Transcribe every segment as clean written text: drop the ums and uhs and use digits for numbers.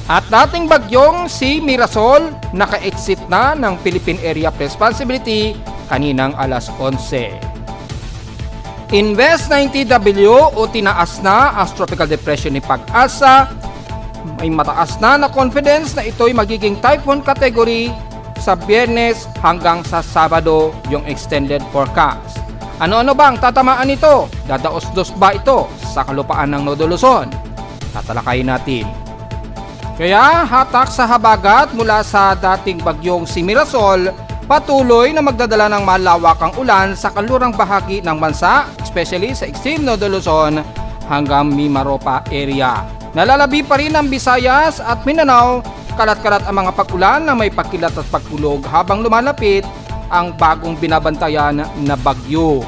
At dating bagyong si Mirasol naka-exit na ng Philippine Area of Responsibility kaninang alas 11. Invest 90W o tinaas na ang tropical depression ni Pag-asa. May mataas na confidence na ito'y magiging typhoon category sa Biyernes hanggang sa Sabado yung extended forecast. Ano-ano bang tatamaan nito? Dadaos-dos ba ito sa kalupaan ng Nodo Luzon? Tatalakayin natin. Kaya hatak sa habagat mula sa dating bagyong si Mirasol, patuloy na magdadala ng malawakang ulan sa kanlurang bahagi ng bansa, especially sa extreme Nodo Luzon hanggang Mimaropa area. Nalalabi pa rin ang Visayas at Mindanao, kalat-kalat ang mga pag-ulan na may pagkilat at pagkulog habang lumalapit ang bagong binabantayan na bagyo.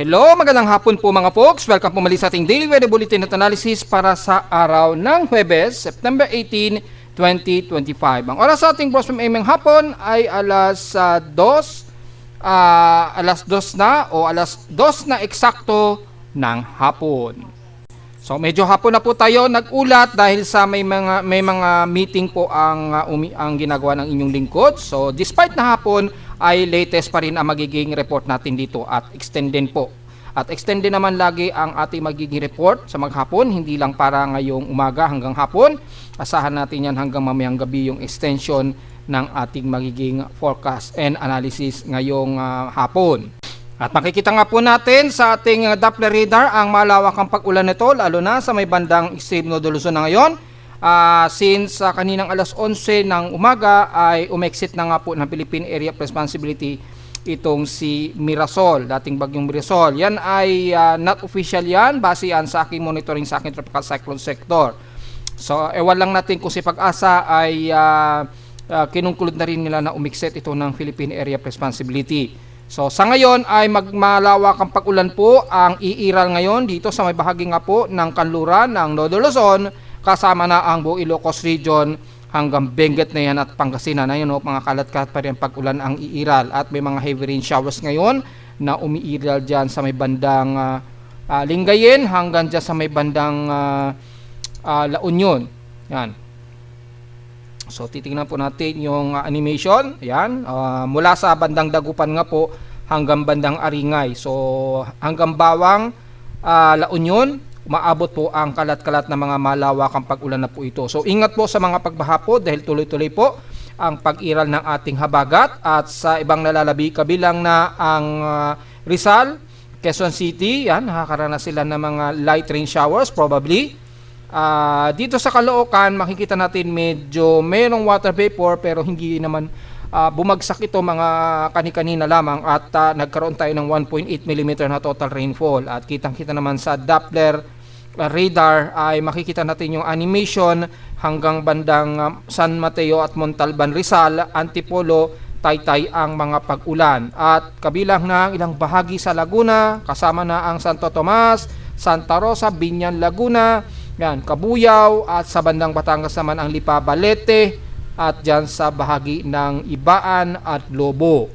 Hello, magandang hapon po mga folks. Welcome po muli sa ating Daily Weather Bulletin at Analysis para sa araw ng Huwebes, September 18, 2025. Ang oras sa ating proximum AM hapon ay alas 2 na o alas 2 na eksakto ng hapon. So medyo hapon na po tayo nag-ulat dahil sa may mga meeting po ang ginagawa ng inyong lingkod. So despite na hapon ay latest pa rin ang magiging report natin dito at extended po. At extended naman lagi ang ating magiging report sa maghapon, hindi lang para ngayong umaga hanggang hapon. Asahan natin yan hanggang mamayang gabi yung extension ng ating magiging forecast and analysis ngayong hapon. At makikita nga po natin sa ating Doppler radar ang malawakang pag-ulan nito, lalo na sa may bandang extreme Nodo Luzon na ngayon. Since kaninang alas 11 ng umaga ay umexit na nga po ng Philippine Area of Responsibility itong si Mirasol, dating bagyong Mirasol. Yan ay not official yan, base yan sa aking monitoring sa aking tropical cyclone sector. So ewan lang natin kung si Pag-asa ay kinungkulod na rin nila na umexit ito ng Philippine Area of Responsibility. So sa ngayon ay malawakang pag-ulan po ang iiral ngayon dito sa may bahagi nga po ng kanluran ng Nodo Luzon, kasama na ang buong Ilocos Region hanggang Benguet na yan at Pangasinan. Ayun, mga kalat-kalat pa rin pag-ulan ang iiral at may mga heavy rain showers ngayon na umiiral dyan sa may bandang Lingayen hanggang dyan sa may bandang La Union. Yan. So titingnan po natin yung animation. Yan. Mula sa bandang Dagupan nga po hanggang bandang Aringay. So hanggang Bawang, La Union, umaabot po ang kalat-kalat na mga malawakang pag-ulan na po ito. So ingat po sa mga pagbaha po dahil tuloy-tuloy po ang pag-iral ng ating habagat at sa ibang nalalabi kabilang na ang Rizal, Quezon City, yan, nakakaranas sila ng mga light rain showers probably. Dito sa Caloocan makikita natin medyo mayroong water vapor pero hindi naman bumagsak ito mga kani-kanina lamang at nagkaroon tayo ng 1.8 mm na total rainfall. At kitang-kita naman sa Doppler radar ay makikita natin yung animation hanggang bandang San Mateo at Montalban, Rizal, Antipolo, Taytay ang mga pag-ulan. At kabilang na ilang bahagi sa Laguna, kasama na ang Santo Tomas, Santa Rosa, Binyan, Laguna, yan, Kabuyaw, at sa bandang Batangas naman ang Lipa, Balete, at dyan sa bahagi ng Ibaan at Lobo.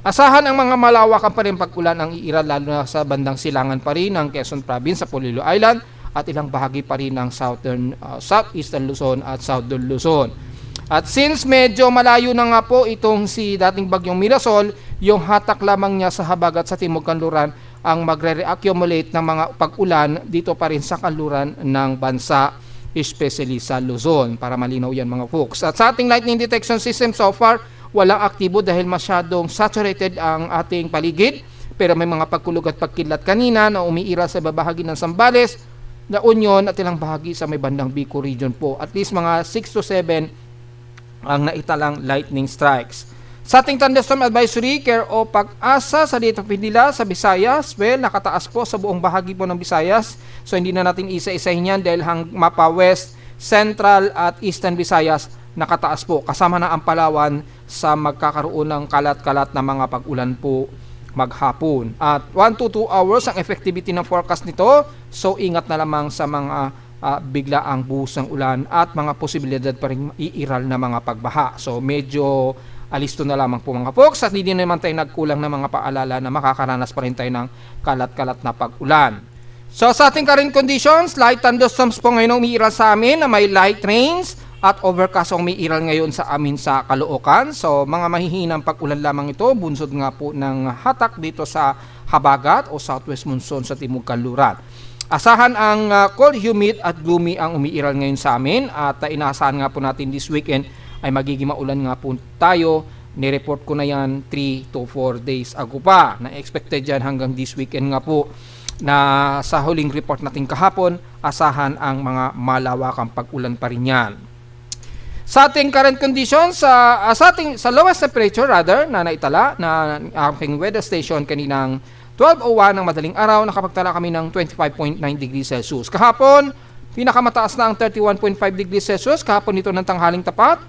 Asahan ang mga malawakang pa rin pag-ulan ang iiral lalo na sa bandang silangan pa rin ng Quezon Province sa Polillo Island at ilang bahagi pa rin ng Southeastern Luzon at Southern Luzon. At since medyo malayo na nga po itong si dating bagyong Mirasol, yung hatak lamang niya sa habagat sa Timog Kanluran ang magre-reaccumulate ng mga pag-ulan dito pa rin sa kanluran ng bansa, especially sa Luzon, para malinaw yan mga folks. At sa ating lightning detection system so far, walang aktibo dahil masyadong saturated ang ating paligid, pero may mga pagkulog at pagkidlat kanina na umiira sa babahagi ng Zambales, La Union at ilang bahagi sa may bandang Bicol region po. At least mga 6 to 7 ang naitalang lightning strikes. Sa ating thunderstorm advisory, care o Pag-asa sa Dito Pindila sa Visayas, well, nakataas po sa buong bahagi po ng Visayas. So hindi na natin isa-isahin yan dahil mapa West, Central at Eastern Visayas nakataas po. Kasama na ang Palawan sa magkakaroon ng kalat-kalat na mga pag-ulan po maghapon. At 1 to 2 hours ang effectivity ng forecast nito. So ingat na lamang sa mga bigla ang buhos ng ulan at mga posibilidad pa rin iiral na mga pagbaha. So medyo alisto na lamang po mga folks at hindi naman tayo nagkulang ng mga paalala na makakaranas pa rin tayo ng kalat-kalat na pag-ulan. So sa ating current conditions, light thunderstorms po ngayon umiiral sa amin na may light rains at overcast ang umiiral ngayon sa amin sa Caloocan. So mga mahihinang pag-ulan lamang ito, bunsod nga po ng hatak dito sa habagat o southwest monsoon sa timog kanluran. Asahan ang cold, humid at gloomy ang umiiral ngayon sa amin at inaasahan nga po natin this weekend ay magiging maulan nga po tayo. Nireport ko na yan 3 to 4 days ago pa. Na-expected yan hanggang this weekend nga po na sa huling report natin kahapon, asahan ang mga malawakang pag-ulan pa rin yan. Sa ating current conditions, sa lowest temperature rather na naitala na aking weather station kaninang 12:01 ng madaling araw, nakapagtala kami ng 25.9 degrees Celsius. Kahapon, pinakamataas na ang 31.5 degrees Celsius. Kahapon nito ng tanghaling tapat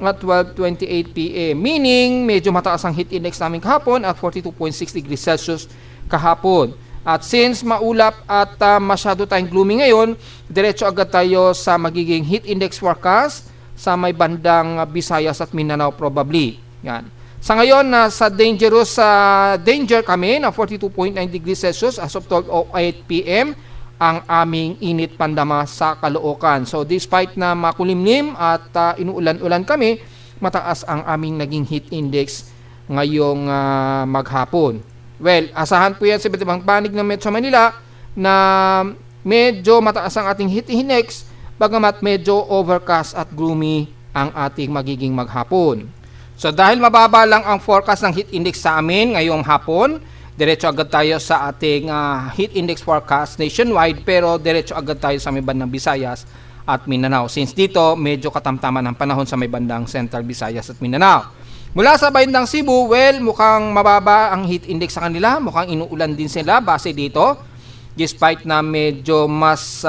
at 12:28 p.m. Meaning, medyo mataas ang heat index namin kahapon at 42.6 degrees Celsius kahapon. At since maulap at masyado tayong gloomy ngayon, diretso agad tayo sa magiging heat index forecast sa may bandang Visayas at Mindanao probably. Yan. Sa ngayon, nasa danger kami na 42.9 degrees Celsius as of 12:08 p.m. ang aming init pandama sa Caloocan. So despite na makulimlim at inuulan-ulan kami, mataas ang aming naging heat index ngayong maghapon. Well, asahan po yan sa iba't ibang panig ng Metro Manila na medyo mataas ang ating heat index, bagamat medyo overcast at gloomy ang ating magiging maghapon. So dahil mababa lang ang forecast ng heat index sa amin ngayong hapon, diretso agad tayo sa ating heat index forecast nationwide, pero diretso agad tayo sa may bandang Visayas at Mindanao. Since dito, medyo katamtaman ang panahon sa may bandang Central Visayas at Mindanao. Mula sa bandang Cebu, well, mukhang mababa ang heat index sa kanila, mukhang inuulan din sila base dito, despite na medyo mas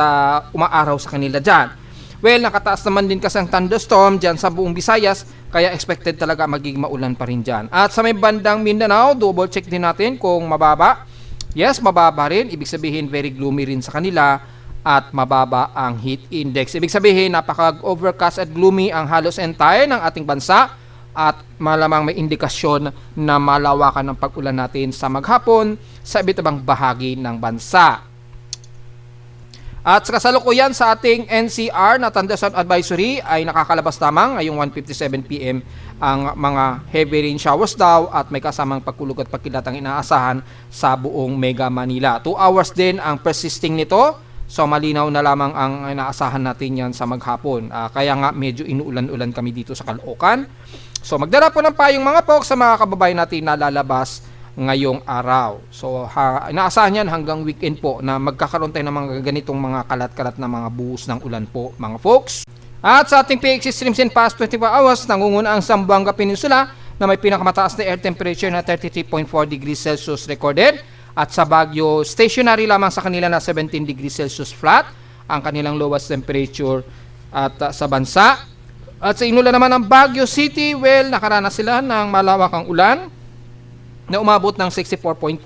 umaaraw sa kanila dyan. Well, nakataas naman din kasi ang thunderstorm dyan sa buong Visayas, kaya expected talaga magiging maulan pa rin dyan. At sa may bandang Mindanao, double check din natin kung mababa. Yes, mababa rin. Ibig sabihin, very gloomy rin sa kanila at mababa ang heat index. Ibig sabihin, napaka-overcast at gloomy ang halos entire ng ating bansa at malamang may indikasyon na malawakan ng pag-ulan natin sa maghapon sa iba't ibang bahagi ng bansa. At sa kasalukuyan sa ating NCR na Thunderstorm Advisory ay nakakalabas lamang ngayong 1:57 p.m. ang mga heavy rain showers daw at may kasamang pagkulog at pagkilat ang inaasahan sa buong Mega Manila. 2 hours din ang persisting nito, so malinaw na lamang ang inaasahan natin yan sa maghapon. Kaya nga medyo inuulan-ulan kami dito sa Caloocan. So magdala po ng payong mga folks sa mga kababayan natin na lalabas ngayong araw. So inaasahan yan hanggang weekend po na magkakaroon tayo ng mga ganitong mga kalat-kalat na mga buhos ng ulan po mga folks. At sa ating PX streams in past 24 hours, nangunguna ang Zamboanga Peninsula na may pinakamataas na air temperature na 33.4 degrees Celsius recorded. At sa Baguio, stationary lamang sa kanila na 17 degrees Celsius flat ang kanilang lowest temperature at sa bansa. At sa inula naman ng Baguio City, well, nakaranas sila ng malawakang ulan na umabot ng 64.2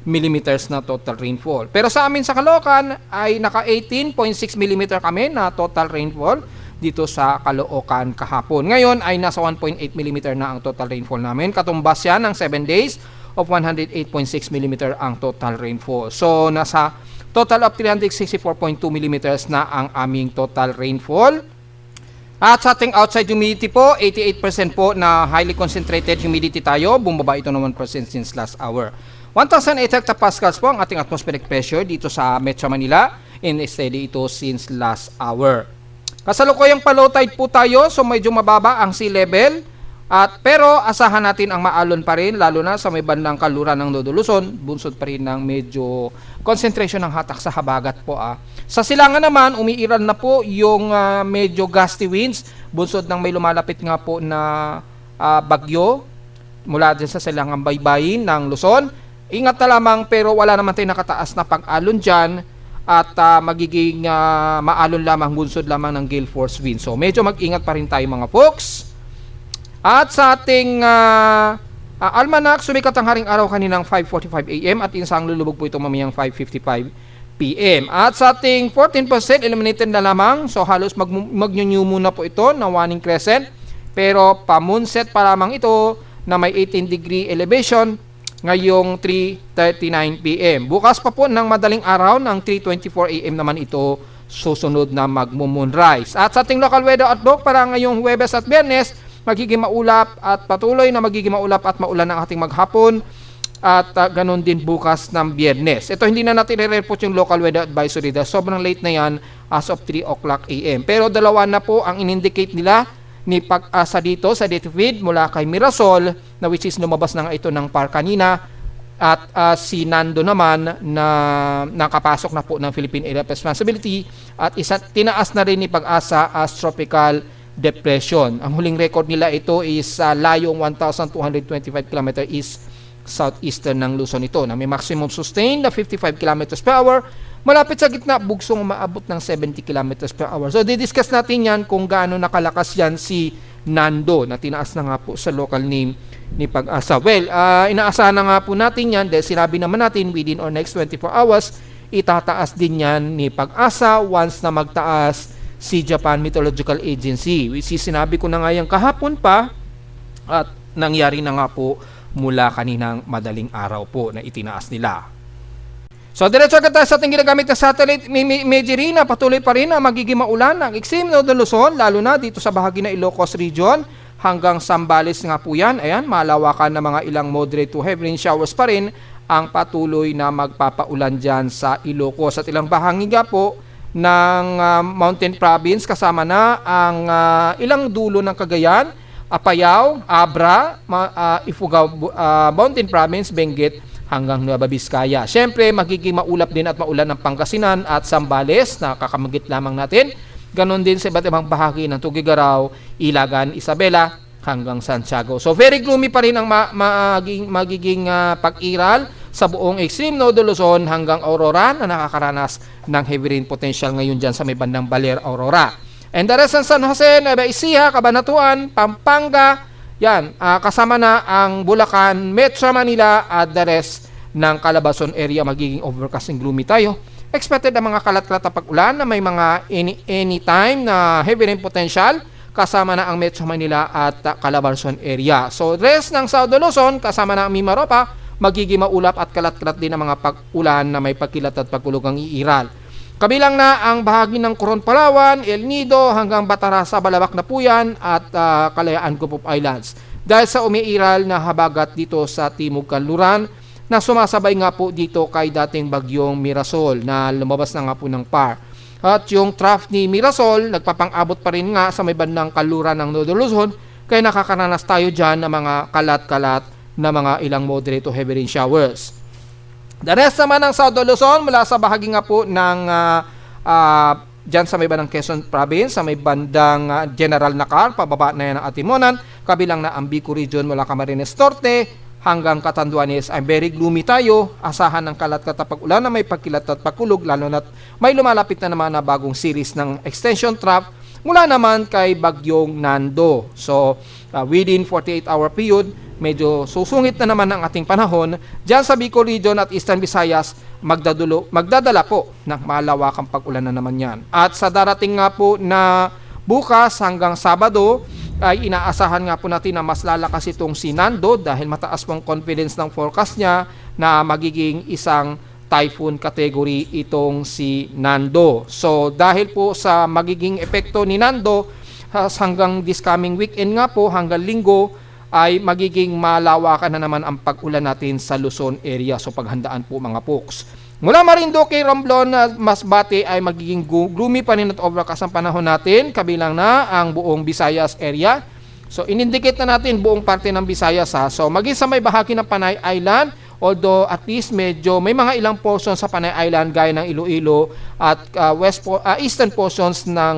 millimeters na total rainfall. Pero sa amin sa Caloocan ay naka 18.6 millimeter kami na total rainfall dito sa Caloocan kahapon. Ngayon ay nasa 1.8 millimeter na ang total rainfall namin. Katumbas yan ng 7 days of 108.6 millimeter ang total rainfall. So nasa total of 364.2 millimeters na ang aming total rainfall. At sa ating outside humidity po, 88% po na highly concentrated humidity tayo. Bumaba ito ng 1% since last hour. 1,008 hectopascals po ang ating atmospheric pressure dito sa Metro Manila. And steady ito since last hour. Kasalukuyang pa-low tide po tayo, so medyo mababa ang sea level. Pero asahan natin ang maalon pa rin, lalo na sa may bandang kaluran ng Lodo Luzon. Bunsod pa rin ng medyo concentration ng hatak sa habagat po. Sa silangan naman, umiiral na po yung medyo gusty winds. Bunsod ng may lumalapit nga po na bagyo mula din sa silangang baybayin ng Luzon. Ingat na lamang, pero wala naman tayong nakataas na pag-alon dyan at magiging maalon lamang, bunsod lamang ng gale force wind. So medyo mag-ingat pa rin tayo mga folks. At sa ating almanac, sumikat ang haring araw kaninang 5:45 AM at insang lulubog po ito mamayang 5:55 PM. At sa ating 14% eliminated na lamang. So halos mag-new muna po ito na warning crescent. Pero pa-moonset pa lamang ito na may 18 degree elevation ngayong 3:39 PM. Bukas pa po ng madaling araw ng 3:24 AM naman ito susunod na mag-moonrise. At sa ating local weather outlook para ngayong Huwebes at Biyernes, magiging maulap at patuloy na magiging maulap at maulan ang ating maghapon. At ganun din bukas ng Biyernes. Ito hindi na natin i-report yung local weather advisory dahil sobrang late na yan as of 3 o'clock AM. Pero dalawa na po ang in-indicate nila ni Pag-asa dito sa data feed mula kay Mirasol na which is lumabas na nga ito ng par kanina. At si Nando naman na nakapasok na po ng Philippine Area of Responsibility at tinaas na rin ni Pag-asa as tropical depression. Ang huling record nila ito is layong 1,225 km east southeastern ng Luzon ito na may maximum sustained na 55 km per hour. Malapit sa gitna, bugsong umaabot ng 70 km per hour. So, didiscuss natin yan kung gaano nakalakas yan si Nando na tinaas na nga po sa local name ni Pag-asa. Well, inaasahan na nga po natin yan dahil sinabi naman natin within or next 24 hours, itataas din yan ni Pag-asa once na magtaas si Japan Meteorological Agency. Which is sinabi ko na nga yan kahapon pa at nangyari na nga po mula kaninang madaling araw po na itinaas nila. So, diretso agad tayo sa ating ginagamit na satellite imagery na patuloy pa rin na magiging maulan ng extreme northern Luzon, lalo na dito sa bahagi na Ilocos Region hanggang Zambales nga po yan. Ayan, malawakan na mga ilang moderate to heavy rain showers pa rin ang patuloy na magpapaulan dyan sa Ilocos. At ilang bahagi nga po ng Mountain Province kasama na ang ilang dulo ng Cagayan, Apayao, Abra, Ifugao, Mountain Province, Benguet, hanggang Nueva Vizcaya. Siyempre, magiging maulap din at maulan ng Pangasinan at Zambales na kakamagit lamang natin. Ganon din sa iba't ibang bahagi ng Tuguegarao, Ilagan, Isabela, hanggang Santiago. So, very gloomy pa rin ang magiging pag-iral sa buong extreme northern Luzon hanggang Aurora na nakakaranas ng heavy rain potential ngayon dyan sa may bandang Baler, Aurora. And the rest ng San Jose, Nueva Ecija, Cabanatuan, Pampanga, yan, kasama na ang Bulacan, Metro Manila at the rest ng Calabarzon area magiging overcast and gloomy tayo. Expected ang mga kalat-kalat na pag-ulan na may mga anytime na heavy rain potential kasama na ang Metro Manila at Calabarzon area. So, rest ng South Luzon kasama na ang Mimaropa, magiging maulap at kalat-kalat din ang mga pag-ulan na may pagkilat at pagkulog ang iiral. Kabilang na ang bahagi ng Coron, Palawan, El Nido hanggang Batarasa, Balabac na po yan at Kalayaan, Cupop Islands. Dahil sa umiiral na habagat dito sa Timog Kanluran na sumasabay nga po dito kay dating bagyong Mirasol na lumabas na nga po ng par. At yung trough ni Mirasol nagpapang-abot pa rin nga sa may bandang Kanluran ng Northern Luzon kaya nakakaranas tayo dyan ng mga kalat-kalat na mga ilang moderate to heavy rain showers. The rest naman ng South Luzon mula sa bahagi nga po ng dyan sa may bandang Quezon Province, sa may bandang General Nakar, pababa na yan ng Atimonan, kabilang na ang Bico Region mula Camarines Norte hanggang Catanduanes ay very gloomy tayo. Asahan ng kalat-kalat pag-ulan na may pagkilat at pagkulog, lalo na may lumalapit na naman na bagong series ng extension trough mula naman kay Bagyong Nando. So, within 48-hour period, medyo susungit na naman ang ating panahon. Diyan sa Bicol Region at Eastern Visayas, magdadala po ng malawakang pag-ulan na naman yan. At sa darating nga po na bukas hanggang Sabado, ay inaasahan nga po natin na mas lalakas itong si Nando dahil mataas pong confidence ng forecast niya na magiging isang typhoon category itong si Nando. So dahil po sa magiging epekto ni Nando hanggang this coming weekend nga po hanggang Linggo ay magiging malawakan na naman ang pag-ulan natin sa Luzon area. So paghandaan po mga folks. Mula Marinduque, Romblon, Masbate ay magiging gloomy pa rin at overcast ang panahon natin. Kabilang na ang buong Visayas area. So in-indicate na natin buong parte ng Visayas ha. So maging sa may bahagi ng Panay Island, although at least medyo may mga ilang portions sa Panay Island gaya ng Iloilo at eastern portions ng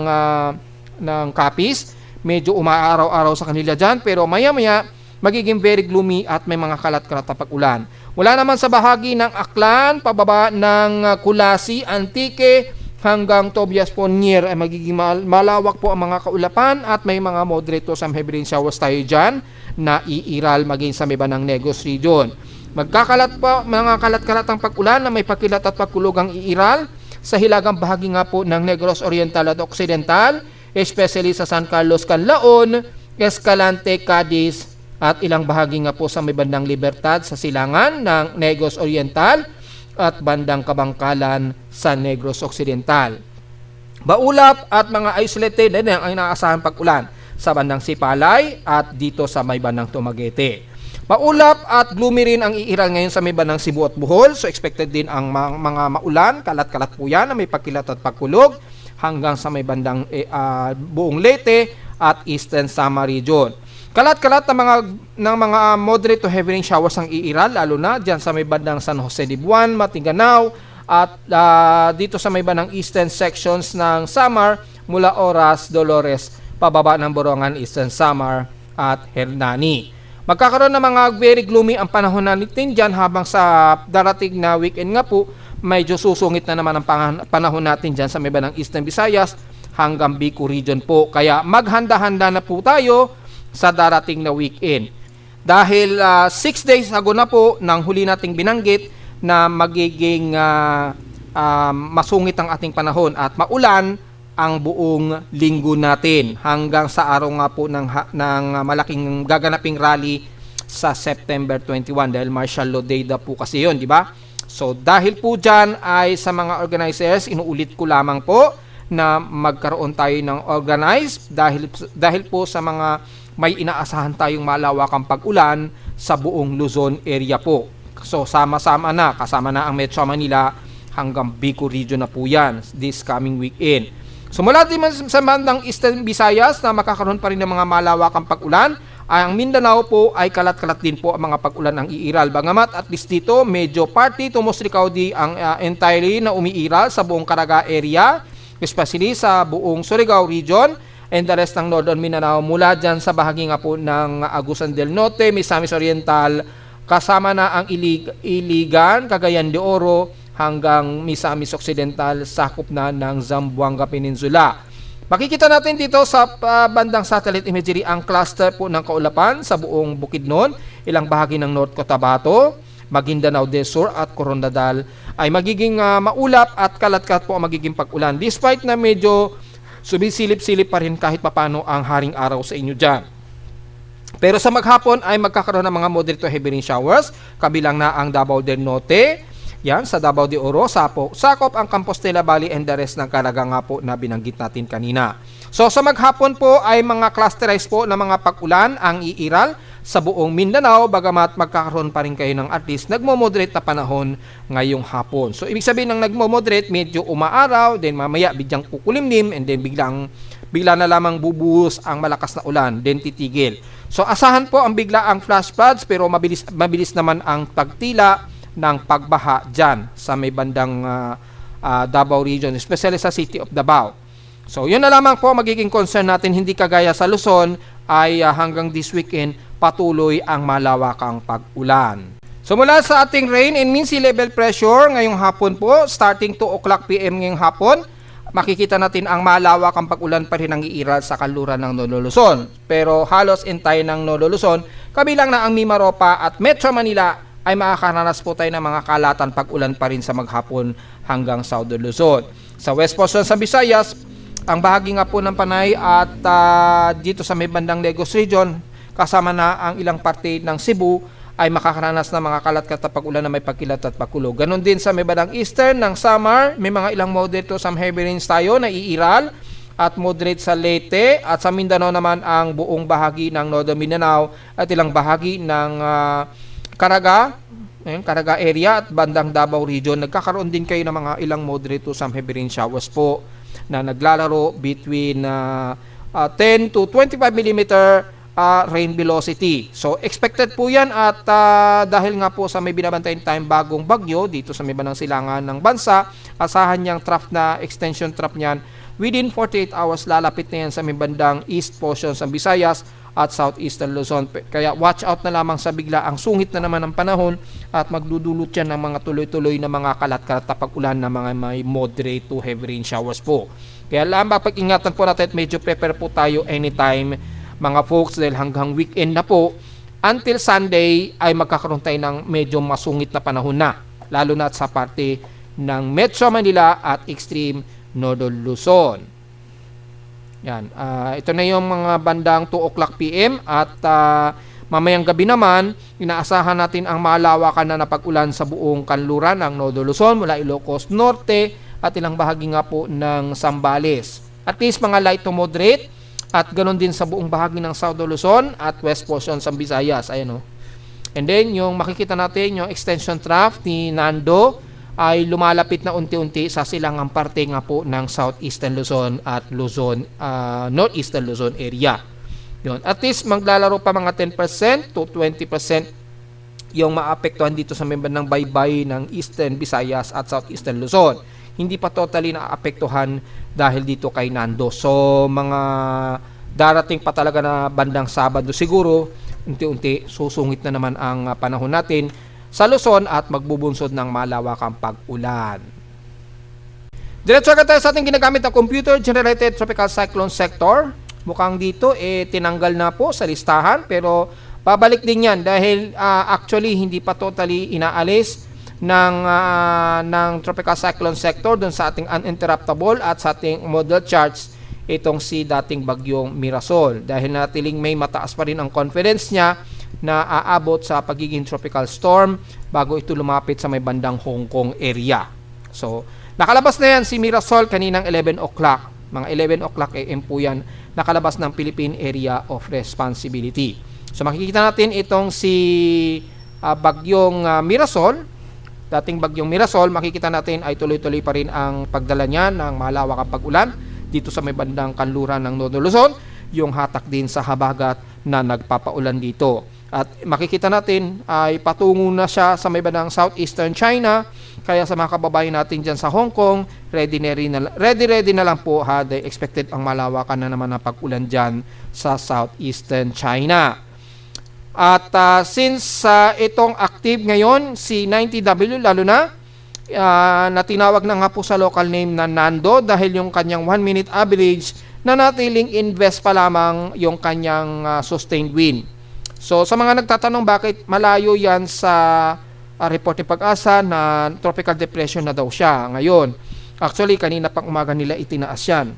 Capiz, medyo umaaraw-araw sa kanila dyan, pero maya-maya magiging very gloomy at may mga kalat-kalat na pag-ulan. Wala naman sa bahagi ng Aklan, pababa ng Kulasi, Antique, hanggang Tobias Ponier ay magiging malawak po ang mga kaulapan at may mga moderate to some heavy rain showers tayo dyan na iiral maging sa may bandang Negros Region. Magkakalat po mga kalat-kalatang pag-ulan na may pakilat at pagkulog ang iiral sa hilagang bahagi nga po ng Negros Oriental at Occidental, especially sa San Carlos, Canlaon, Escalante, Cadiz at ilang bahagi nga po sa may bandang Libertad sa silangan ng Negros Oriental at bandang Kabangkalan sa Negros Occidental. Baulap at mga isolated din ang inaasahan pag-ulan sa bandang Sipalay at dito sa may bandang Tumaguete. Maulap at gloomy rin ang iiral ngayon sa may bandang Cebu at Bohol. So expected din ang mga maulan, kalat-kalat po yan na may pagkilat at pagkulog hanggang sa may bandang buong Leyte at Eastern Samar region. Kalat-kalat ng mga moderate to heavy rain showers ang iiral, lalo na dyan sa may bandang San Jose de Buan, Matinganao at dito sa may bandang eastern sections ng Samar mula Oras, Dolores, pababa ng Borongan, Eastern Samar at Hernani. Magkakaroon ng mga very gloomy ang panahon natin dyan habang sa darating na weekend nga po, medyo susungit na naman ang panahon natin dyan sa may bandang Eastern Visayas hanggang Bicol region po. Kaya maghanda-handa na po tayo sa darating na weekend. Dahil 6 days ago na po nang huli nating binanggit na magiging masungit ang ating panahon at maulan ang buong linggo natin hanggang sa araw nga po ng malaking gaganaping rally sa September 21 dahil martial law day na po kasi yun, di ba? So dahil po dyan ay sa mga organizers, inuulit ko lamang po na magkaroon tayo ng organized dahil po sa mga may inaasahan tayong malawakang pag-ulan sa buong Luzon area po. So sama-sama na, kasama na ang Metro Manila hanggang Bicol region na po yan this coming weekend. So mula din sa bandang Eastern Visayas na makakaroon pa rin ng mga malawakang pag-ulan, ang Mindanao po ay kalat-kalat din po ang mga pag-ulan ng iiral. Bangamat at least dito, medyo partly to mostly cloudy ang entirely na umiiral sa buong Caraga area, especially sa buong Surigao region and the rest ng Northern Mindanao mula dyan sa bahagi nga po ng Agusan del Norte, Misamis Oriental, kasama na ang Iligan, Cagayan de Oro, hanggang Misamis Occidental, sakop na ng Zamboanga Peninsula. Makikita natin dito sa bandang satellite imagery ang cluster po ng kaulapan sa buong Bukidnon, ilang bahagi ng North Cotabato, Maguindanao del Sur at Corondadal ay magiging maulap at kalat-kalat po ang magiging pag-ulan despite na medyo sumisilip-silip pa rin kahit papano ang haring araw sa inyo dyan. Pero sa maghapon ay magkakaroon ng mga moderate to heavy rain showers, kabilang na ang Davao del Norte, yan, sa Davao de Oro, sakop ang Compostela Valley and the rest ng Caraga nga po na binanggit natin kanina. So sa maghapon po ay mga clusterized po na mga pag-ulan ang iiral sa buong Mindanao, bagamat magkakaroon pa rin kayo ng at least nagmo-moderate na panahon ngayong hapon. So ibig sabihin ng nagmo-moderate, medyo umaaraw, then mamaya bidyang kukulimlim, and then bigla na lamang bubuhos ang malakas na ulan, then titigil. So asahan po ang biglaang flash floods, pero mabilis naman ang pagtila ng pagbaha dyan sa may bandang Davao region, especially sa City of Davao. So yun na lamang po magiging concern natin, hindi kagaya sa Luzon ay hanggang this weekend patuloy ang malawakang pag-ulan. So mula sa ating rain and mean sea level pressure ngayong hapon po, starting 2 o'clock PM ngayong hapon, makikita natin ang malawakang pag-ulan pa rin ang iiral sa kanluran ng Nolo Luzon. Pero halos entire ng Nolo Luzon, kabilang na ang Mimaropa at Metro Manila, ay makakaranas po tayo ng mga kalatan pag-ulan pa rin sa maghapon hanggang Southern Luzon. Sa West Portion sa Visayas, ang bahagi nga po ng Panay at dito sa may bandang Negros region, kasama na ang ilang parte ng Cebu, ay makakaranas ng mga kalat-kalat pag-ulan na may pagkilat at pagkulog. Ganon din sa may bandang Eastern ng Samar, may mga ilang moderate to some heavy rains tayo na iiral at moderate sa Leyte, at sa Mindanao naman ang buong bahagi ng Northern Mindanao at ilang bahagi ng Caraga area at bandang Davao region. Nagkakaroon din kayo ng mga ilang moderate to some heavy rain showers po na naglalaro between 10 to 25 mm rain velocity. So expected po yan, at dahil nga po sa may binabantayan tayong bagong bagyo dito sa may bandang silangan ng bansa, asahan niyang trough na extension trough niyan within 48 hours lalapit na yan sa may bandang east portion sa Visayas at southeastern Luzon. Kaya watch out na lamang sa bigla ang sungit na naman ng panahon at magdudulot yan ng mga tuloy-tuloy na mga kalat-kalat na pag-ulan na mga may moderate to heavy rain showers po. Kaya lamang pag-ingatan po natin at medyo prepare po tayo anytime mga folks, dahil hanggang weekend na po until Sunday ay magkakaroon tayo ng medyo masungit na panahon na, lalo na sa parte ng Metro Manila at extreme Northern Luzon. Yan, ito na yung mga bandang 2 o'clock PM at mamayang gabi naman, inaasahan natin ang malawakan na napag-ulan sa buong kanluran ng Northern Luzon mula Ilocos Norte at ilang bahagi nga po ng Zambales. At least mga light to moderate at ganoon din sa buong bahagi ng Southern Luzon at west portion sa Visayas. Ayan o. And then, yung makikita natin, yung extension trough ni Nando ay lumalapit na unti-unti sa silangang parte nga po ng Southeastern Luzon at Luzon, Northeastern Luzon area. Yun. At least maglalaro pa mga 10% to 20% yung maapektuhan dito sa member ng baybay ng Eastern Visayas at Southeastern Luzon. Hindi pa totally naapektuhan dahil dito kay Nando. So mga darating pa talaga na bandang Sabado siguro, unti-unti susungit na naman ang panahon natin sa Luzon at magbubunsod ng malawakang pag-ulan. Diretso agad tayo sa ating ginagamit na computer-generated tropical cyclone sector. Mukhang dito tinanggal na po sa listahan pero babalik din yan dahil actually hindi pa totally inaalis ng tropical cyclone sector dun sa ating uninterruptible at sa ating model charts itong si dating bagyong Mirasol dahil natiling may mataas pa rin ang confidence niya na aabot sa pagiging tropical storm bago ito lumapit sa may bandang Hong Kong area. So, nakalabas na yan si Mirasol kaninang 11 o'clock. Mga 11 o'clock AM po yan nakalabas ng Philippine Area of Responsibility. So, makikita natin itong si bagyong Mirasol. Dating bagyong Mirasol, makikita natin ay tuloy-tuloy pa rin ang pagdala niya ng malawakang pag-ulan dito sa may bandang kanluran ng Northern Luzon, yung hatak din sa habagat na nagpapaulan dito. At makikita natin ay patungo na siya sa may bandang Southeastern China. Kaya sa mga kababayan natin dyan sa Hong Kong, ready na lang po ha. They expected ang malawakan na naman na pag-ulan dyan sa Southeastern China. At since itong active ngayon, si 90W lalo na tinawag na nga po sa local name na Nando dahil yung kanyang 1 minute average na natiling invest pa lamang yung kanyang sustained wind. So sa mga nagtatanong bakit malayo yan sa report ni Pag-asa na tropical depression na daw siya ngayon. Actually kanina pang umaga nila itinaas yan.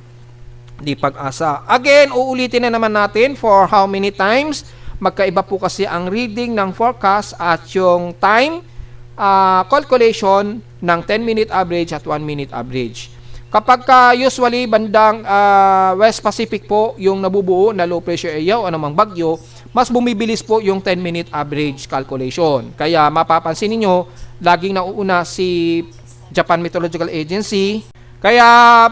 Di Pag-asa. Again, uulitin na naman natin for how many times. Magkaiba po kasi ang reading ng forecast at yung time calculation ng 10-minute average at 1-minute average. Kapag usually bandang West Pacific po yung nabubuo na low pressure area o anumang bagyo, mas bumibilis po yung 10-minute average calculation. Kaya mapapansin niyo laging nauuna si Japan Meteorological Agency. Kaya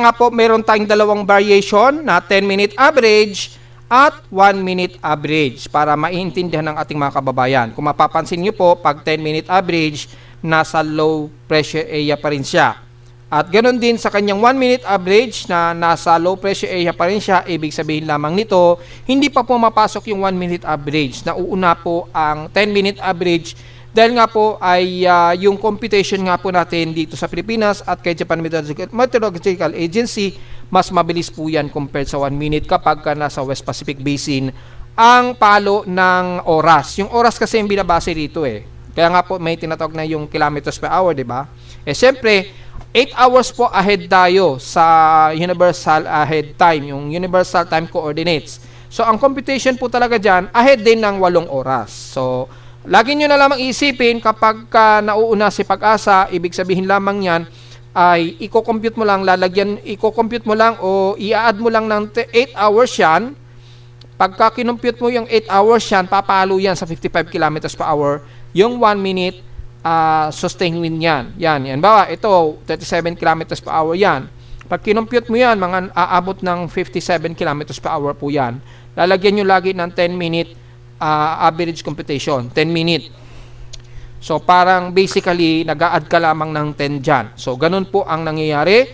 nga po meron tayong dalawang variation na 10-minute average at 1-minute average para maintindihan ng ating mga kababayan. Kung mapapansin niyo po, pag 10-minute average, nasa low pressure area pa rin siya. At ganoon din sa kanyang 1-minute average na nasa low pressure area pa rin siya, ibig sabihin lamang nito, hindi pa po mapasok yung 1-minute average. Nauuna po ang 10-minute average dahil nga po ay yung computation nga po natin dito sa Pilipinas at kay Japan Meteorological Agency, mas mabilis po yan compared sa 1 minute kapag nasa West Pacific Basin ang palo ng oras. Yung oras kasi yung binabase dito eh. Kaya nga po may tinatawag na yung kilometers per hour, di ba? Siyempre, 8 hours po ahead tayo sa universal ahead time, yung universal time coordinates. So, ang computation po talaga dyan, ahead din ng 8 oras. So, lagi nyo na lamang isipin kapag nauuna si Pag-asa, ibig sabihin lamang yan, ay i-compute mo lang, i-compute mo lang o i-add mo lang ng 8 hours yan. Pagka kinompute mo yung 8 hours yan, papalo yan sa 55 kilometers per hour, yung 1 minute sustained wind yan. Yan. Bawa, ito, 37 kilometers per hour yan. Pag kinompute mo yan, mga aabot ng 57 kilometers per hour po yan. Lalagyan nyo lagi ng 10 minute average computation, 10 minute. So, parang basically, nag-a-add ka lamang ng 10 dyan. So, ganun po ang nangyayari.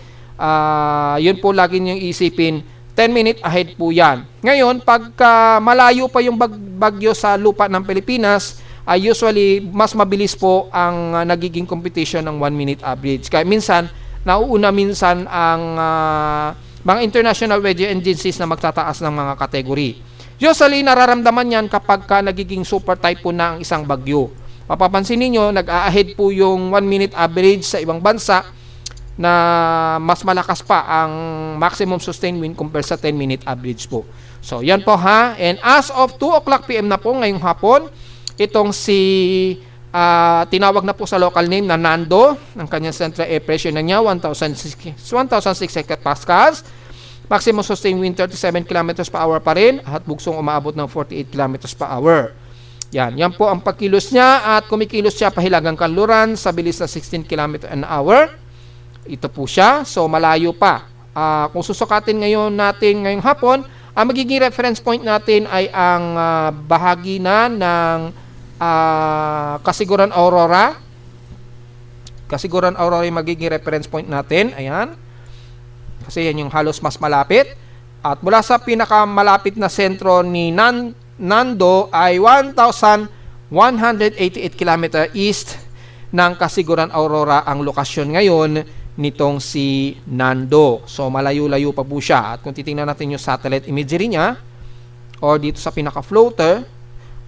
Yun po lagi niyong isipin, 10 minute ahead po yan. Ngayon, pagka malayo pa yung bagyo sa lupa ng Pilipinas, usually, mas mabilis po ang nagiging computation ng 1 minute average. Kaya minsan, nauuna minsan ang mga international weather agencies na magtataas ng mga category. Usually, nararamdaman yan kapag nagiging super typhoon na ang isang bagyo. Mapapansin ninyo, nag-a-ahead po yung 1 minute average sa ibang bansa na mas malakas pa ang maximum sustained wind compared sa 10 minute average po. So, yan po ha. And as of 2 o'clock PM na po ngayong hapon, itong si tinawag na po sa local name na Nando, ang kanyang central air pressure na niya 1,006 hectopascals, maximum sustained wind 37 km per hour pa rin at bugsong umaabot ng 48 km per hour. Yan po ang pagkilos niya at kumikilos siya pahilagang kanluran sa bilis na 16 km an hour. Ito po siya, so malayo pa. Kung susukatin ngayon natin ngayong hapon, ang magiging reference point natin ay ang bahagi na ng Kasiguran Aurora. Kasiguran Aurora yung magiging reference point natin. Ayan. Kasi yan yung halos mas malapit. At mula sa pinakamalapit na sentro ni Nando ay 1,188 km east ng Kasiguran Aurora ang lokasyon ngayon nitong si Nando. So malayo-layo pa po siya. At kung titingnan natin yung satellite imagery niya or dito sa pinaka-floater,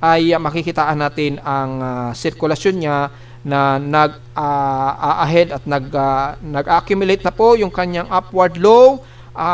ay makikitaan natin ang sirkulasyon niya na nag-ahead at nag-accumulate na po yung kanyang upward low.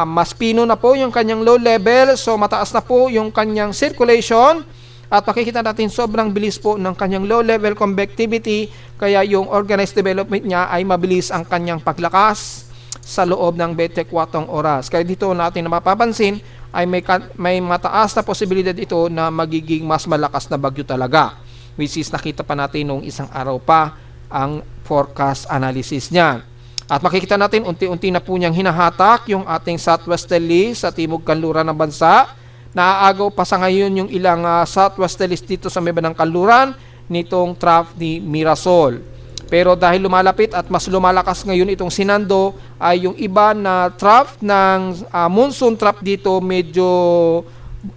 Mas pino na po yung kanyang low level, so mataas na po yung kanyang circulation. At makikita natin sobrang bilis po ng kanyang low level convectivity, kaya yung organized development niya ay mabilis ang kanyang paglakas sa loob ng 24 oras. Kaya dito natin na mapapansin ay may mataas na posibilidad ito na magiging mas malakas na bagyo talaga, which is nakita pa natin nung isang araw pa ang forecast analysis niya. At makikita natin unti-unti na po niyang hinahatak yung ating southwesterly sa timog kanluran ng bansa. Naaagaw pa sa ngayon yung ilang southwesterlies dito sa may bandang kanluran nitong trough ni Mirasol. Pero dahil lumalapit at mas lumalakas ngayon itong si Nando, ay yung iba na trough ng monsoon trough dito medyo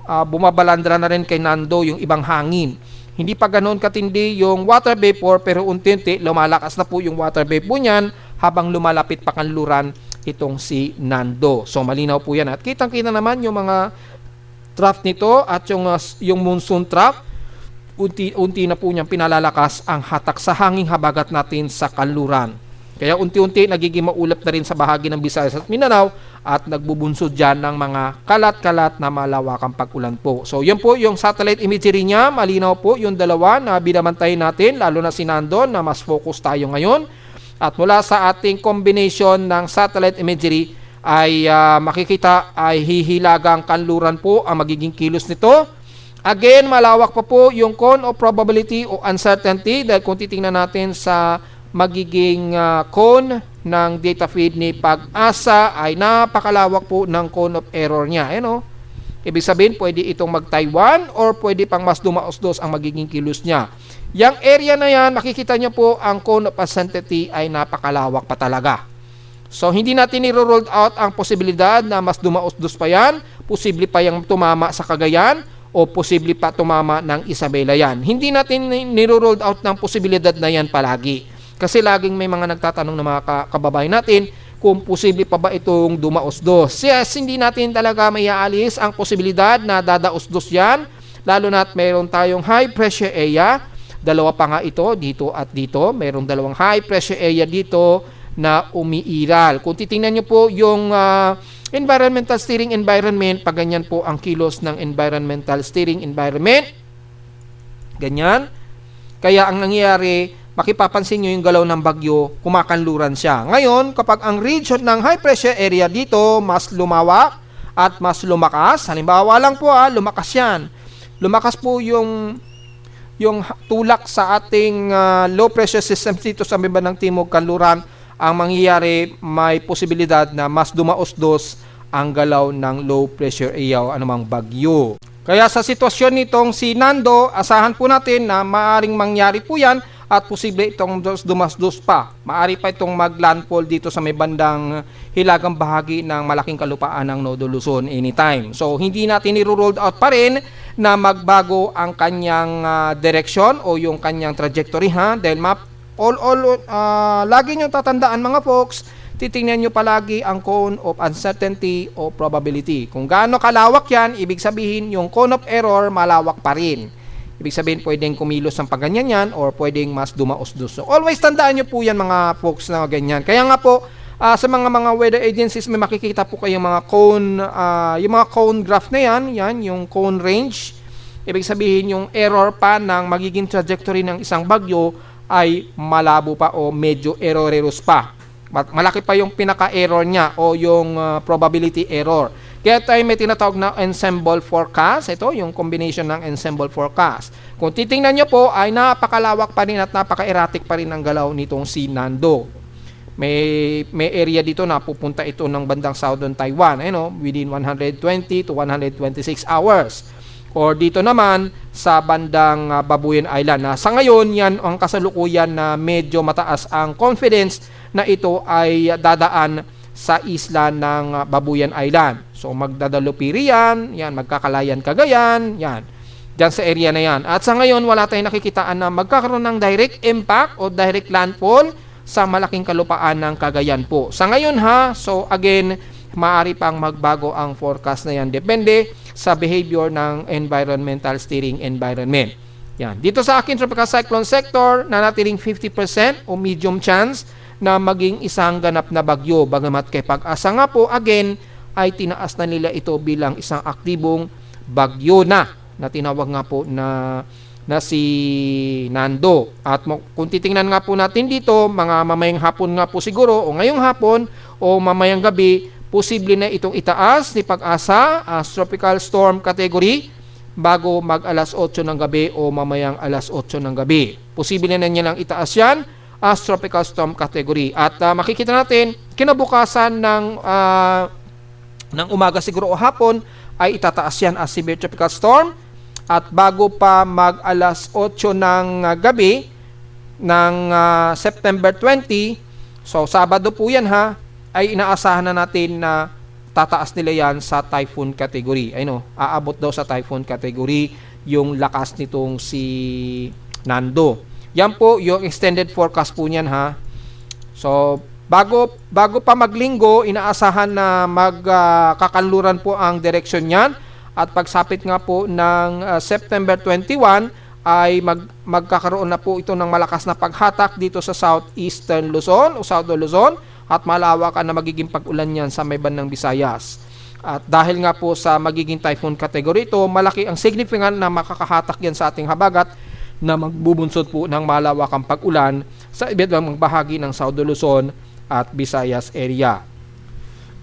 bumabalandra na rin kay Nando yung ibang hangin. Hindi pa ganoon katindi yung water vapor, pero unti-unti lumalakas na po yung water vapor niyan habang lumalapit pa kanluran itong si Nando. So malinaw po yan at kitang-kita naman yung mga trough nito at yung monsoon trough. Unti-unti na po niyang pinalalakas ang hatak sa hanging habagat natin sa kanluran. Kaya unti-unti nagiging maulap na rin sa bahagi ng Visayas at Mindanao at nagbubunsod dyan ng mga kalat-kalat na malawakang pag-ulan po. So yan po yung satellite imagery niya. Malinaw po yung dalawa na binabantayan natin, lalo na si Nando na mas focus tayo ngayon. At mula sa ating combination ng satellite imagery ay makikita ay hihilagang kanluran po ang magiging kilos nito. Again, malawak pa po yung cone of probability o uncertainty dahil kung titingnan natin sa magiging cone ng data feed ni Pag-asa ay napakalawak po ng cone of error niya. Ibig sabihin, pwede itong mag-Taiwan or pwede pang mas dumaos-dos ang magiging kilos niya. Yang area na yan, makikita niyo po ang cone of uncertainty ay napakalawak pa talaga. So, hindi natin niro-roll out ang posibilidad na mas dumaos-dos pa yan. Posible pa yung tumama sa Cagayan o posible pa tumama ng Isabela yan. Hindi natin niro-roll out ng posibilidad na yan palagi. Kasi laging may mga nagtatanong ng mga kababayan natin kung posible pa ba itong dumaos-dos. Yes, hindi natin talaga may aalis ang posibilidad na dadaos-dos yan. Lalo na't mayroon tayong high pressure area. Dalawa pa nga ito, dito at dito. Mayroong dalawang high pressure area dito na umiiral. Kung titingnan nyo po yung environmental steering environment, pag ganyan po ang kilos ng environmental steering environment. Ganyan. Kaya ang nangyayari, makipapansin nyo yung galaw ng bagyo, kumakanluran siya. Ngayon, kapag ang region ng high pressure area dito mas lumawak at mas lumakas, halimbawa lang po lumakas yan. Lumakas po yung tulak sa ating low pressure system dito sa miba ng Timog Kanluran, ang mangyayari may posibilidad na mas dumaos-dos ang galaw ng low pressure area o anumang bagyo. Kaya sa sitwasyon nitong si Nando, asahan po natin na maaring mangyari po yan at posible itong dumas-dos pa. Maari pa itong mag-landfall dito sa may bandang hilagang bahagi ng malaking kalupaan ng Nodo Luzon anytime. So hindi natin i-roll out pa rin na magbago ang kanyang direction o yung kanyang trajectory dahil lagi nyo tatandaan mga folks, titingnan nyo palagi ang cone of uncertainty o probability. Kung gaano kalawak yan, ibig sabihin yung cone of error malawak pa rin. Ibig sabihin pwedeng kumilos ang pagganyan yan or pwedeng mas dumaos-dos. So always tandaan nyo po yan mga folks na ganyan. Kaya nga po, sa mga weather agencies may makikita po kayong mga cone, yung mga cone graph na yan yung cone range. Ibig sabihin yung error pa ng magiging trajectory ng isang bagyo ay malabo pa o medyo errorerous pa. Malaki pa yung pinaka-error niya o yung probability error. Kaya tayo may tinatawag na ensemble forecast. Ito, yung combination ng ensemble forecast. Kung titingnan nyo po, ay napakalawak pa rin at napaka-erratic pa rin ang galaw nitong si Nando. May area dito na pupunta ito ng bandang southern Taiwan, within 120 to 126 hours. Or dito naman sa bandang Babuyan Island. Sa ngayon, yan ang kasalukuyan na medyo mataas ang confidence na ito ay dadaan sa isla ng Babuyan Island. So magdadalupiri yan, magkakalayan Cagayan, yan. Diyan sa area na yan. At sa ngayon, wala tayong nakikitaan na magkakaroon ng direct impact o direct landfall sa malaking kalupaan ng Cagayan po. Sa ngayon so again, maaari pang magbago ang forecast na yan. Depende sa behavior ng environmental steering environment. Yan. Dito sa akin tropical cyclone sector, nanatiling 50% o medium chance na maging isang ganap na bagyo. Bagamat kay pag-asa nga po, again, ay tinaas na nila ito bilang isang aktibong bagyo na tinawag nga po na si Nando. At kung titingnan nga po natin dito, mga mamayang hapon nga po siguro, o ngayong hapon, o mamayang gabi, posible na itong itaas ni Pag-asa as tropical storm category bago mag alas 8 ng gabi o mamayang alas 8 ng gabi. Posible na niya lang itaas yan as tropical storm category. At makikita natin, kinabukasan ng umaga siguro o hapon, ay itataas yan as severe tropical storm. At bago pa mag alas 8 ng gabi ng September 20, so Sabado po yan ay inaasahan na natin na tataas nila yan sa typhoon category. Aabot daw sa typhoon category yung lakas nitong si Nando. Yan po yung extended forecast po niyan So bago pa maglinggo, inaasahan na magkakanluran po ang direksyon niyan. At pagsapit nga po ng September 21 ay magkakaroon na po ito ng malakas na paghatak dito sa southeastern Luzon o Southern Luzon at malawakan na magiging pag-ulan yan sa may bandang Visayas. At dahil nga po sa magiging typhoon category ito, malaki ang significant na makakahatak yan sa ating habagat na magbubunsod po ng malawakang pag-ulan sa ibang bahagi ng Southern Luzon at Visayas area.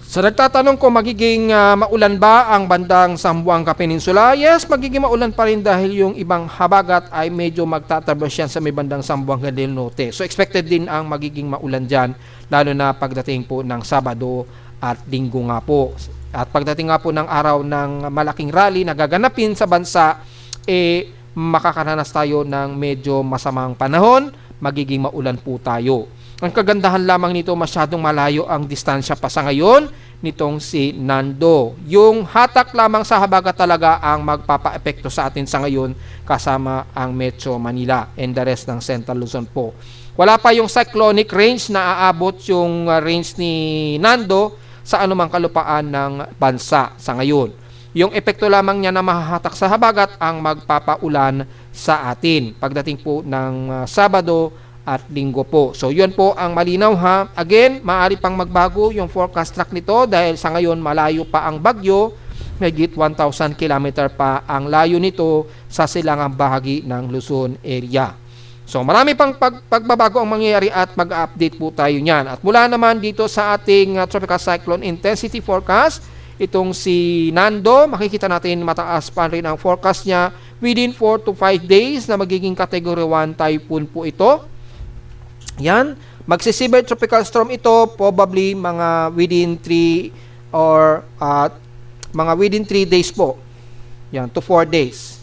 Sa nagtatanong ko, magiging maulan ba ang bandang Zamboanga Peninsula? Yes, magiging maulan pa rin dahil yung ibang habagat ay medyo magtatabas yan sa may bandang Zamboanga del Norte. So expected din ang magiging maulan dyan, lalo na pagdating po ng Sabado at Linggo nga po. At pagdating nga po ng araw ng malaking rally na gaganapin sa bansa, makakaranas tayo ng medyo masamang panahon, magiging maulan po tayo. Ang kagandahan lamang nito, masyadong malayo ang distansya pa sa ngayon nitong si Nando. Yung hatak lamang sa habagat talaga ang magpapa-epekto sa atin sa ngayon kasama ang Metro Manila and the rest ng Central Luzon po. Wala pa yung cyclonic range na aabot yung range ni Nando sa anumang kalupaan ng bansa sa ngayon. Yung epekto lamang niya na mahahatak sa habagat ang magpapaulan sa atin pagdating po ng Sabado at Linggo po. So yun po ang malinaw Again, maaari pang magbago yung forecast track nito dahil sa ngayon malayo pa ang bagyo. Mahigit 1,000 km pa ang layo nito sa silangang bahagi ng Luzon area. So marami pang pagbabago ang mangyayari at mag-update po tayo niyan. At mula naman dito sa ating tropical cyclone intensity forecast, itong si Nando, makikita natin mataas pa rin ang forecast niya within 4 to 5 days na magiging category 1 typhoon po ito. Yan, magsisibay tropical storm ito probably mga within 3 or mga within 3 days po. Yan, to 4 days.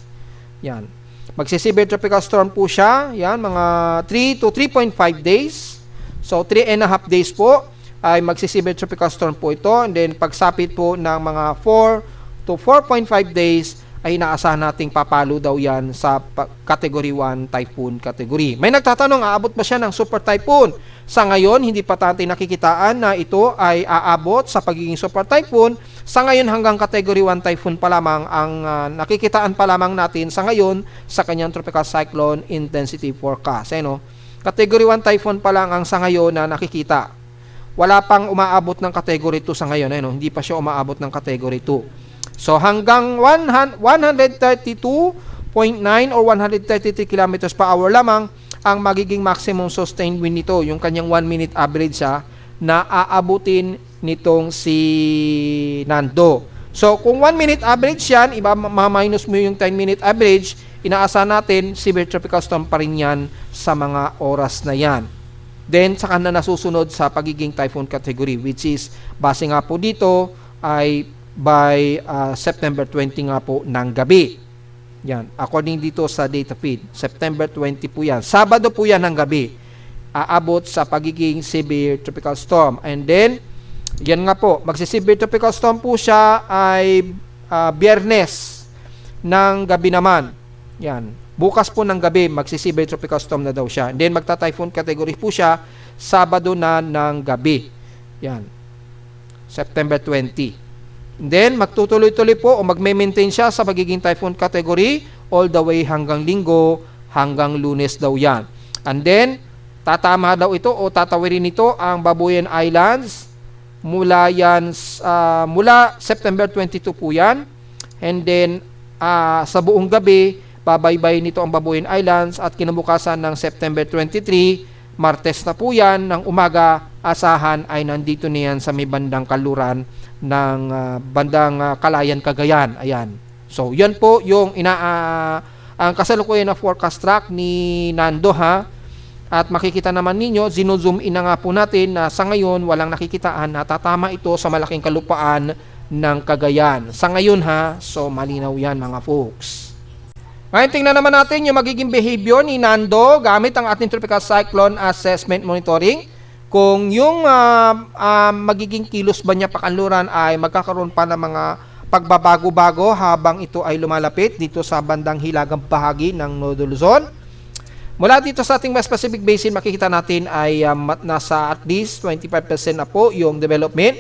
Yan. Magsisibay tropical storm po siya. Yan, mga 3 to 3.5 days. So 3.5 days po ay magsisibay tropical storm po ito. And then pagsapit po ng mga 4 to 4.5 days ay inaasahan nating papalo daw yan sa Category 1 typhoon category. May nagtatanong, aabot ba siya ng super typhoon? Sa ngayon, hindi pa natin nakikitaan na ito ay aabot sa pagiging super typhoon. Sa ngayon, hanggang Category 1 typhoon pa lamang ang nakikitaan pa lamang natin sa ngayon sa kanyang tropical cyclone intensity forecast. Category 1 typhoon pa lang ang sa ngayon na nakikita. Wala pang umaabot ng Category 2 sa ngayon. Hindi pa siya umaabot ng Category 2. So hanggang 132.9 or 133 kilometers per hour lamang ang magiging maximum sustained wind nito, yung kanyang 1 minute average na aabutin nitong si Nando. So kung 1 minute average yan, ma-minus mo yung 10 minute average, inaasahan natin severe tropical storm pa rin yan sa mga oras na yan. Then saka na nasusunod sa pagiging typhoon category, which is base nga po dito ay by September 20 nga po ng gabi. Yan, according dito sa data feed, September 20 po yan. Sabado po yan ng gabi. Aabot sa pagiging severe tropical storm. And then, yan nga po, magsi-severe tropical storm po siya ay Biyernes ng gabi naman. Yan, bukas po ng gabi, magsi-severe tropical storm na daw siya. And then, magta-typhoon category po siya Sabado na ng gabi. Yan, September 20. Then, magtutuloy-tuloy po o magme-maintain siya sa pagiging typhoon category all the way hanggang Linggo, hanggang Lunes daw yan. And then, tatama daw ito o tatawirin ito ang Babuyan Islands mula September 22 po yan. And then, sa buong gabi, babaybay nito ang Babuyan Islands at kinabukasan ng September 23, Martes na po yan, ng umaga, asahan ay nandito na yan sa may bandang kaluran ng bandang Kalayan, Cagayan. Ayan. So, yan po yung ang kasalukuyan na forecast track ni Nando At makikita naman ninyo, zino-zoom in na nga po natin na sa ngayon walang nakikitaan na tatama ito sa malaking kalupaan ng Cagayan. Sa ngayon so malinaw yan mga folks. Ngayon, tingnan naman natin yung magiging behavior ni Nando gamit ang ating Tropical Cyclone Assessment Monitoring. Kung yung magiging kilos ba niya pakanluran ay magkakaroon pa ng mga pagbabago-bago habang ito ay lumalapit dito sa bandang hilagang bahagi ng Nodo Luzon. Mula dito sa ating West Pacific Basin, makikita natin ay nasa at least 25% na po yung development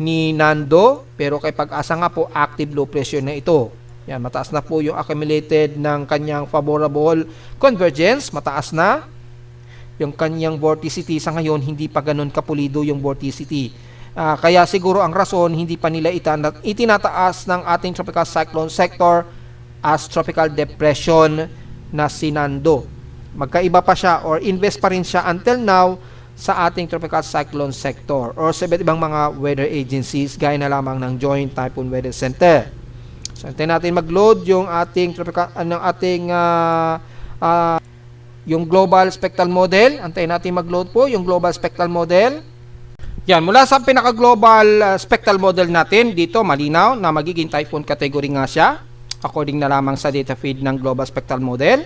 ni Nando. Pero kay pag-asa nga po, active low pressure na ito. Yan, mataas na po yung accumulated ng kanyang favorable convergence. Mataas na. Yung kanyang vorticity sa ngayon, hindi pa ganun kapulido yung vorticity. Kaya siguro ang rason, hindi pa nila itinataas ng ating tropical cyclone sector as tropical depression na si Nando. Magkaiba pa siya or invest pa rin siya until now sa ating tropical cyclone sector or sa iba't ibang mga weather agencies gaya na lamang ng Joint Typhoon Weather Center. So, antayin natin mag-load yung ating tropical, yung Global Spectral Model. Antayin natin mag-load po yung Global Spectral Model. Yan, mula sa pinaka-global spectral model natin, dito malinaw na magiging typhoon category nga siya, according na lamang sa data feed ng Global Spectral Model.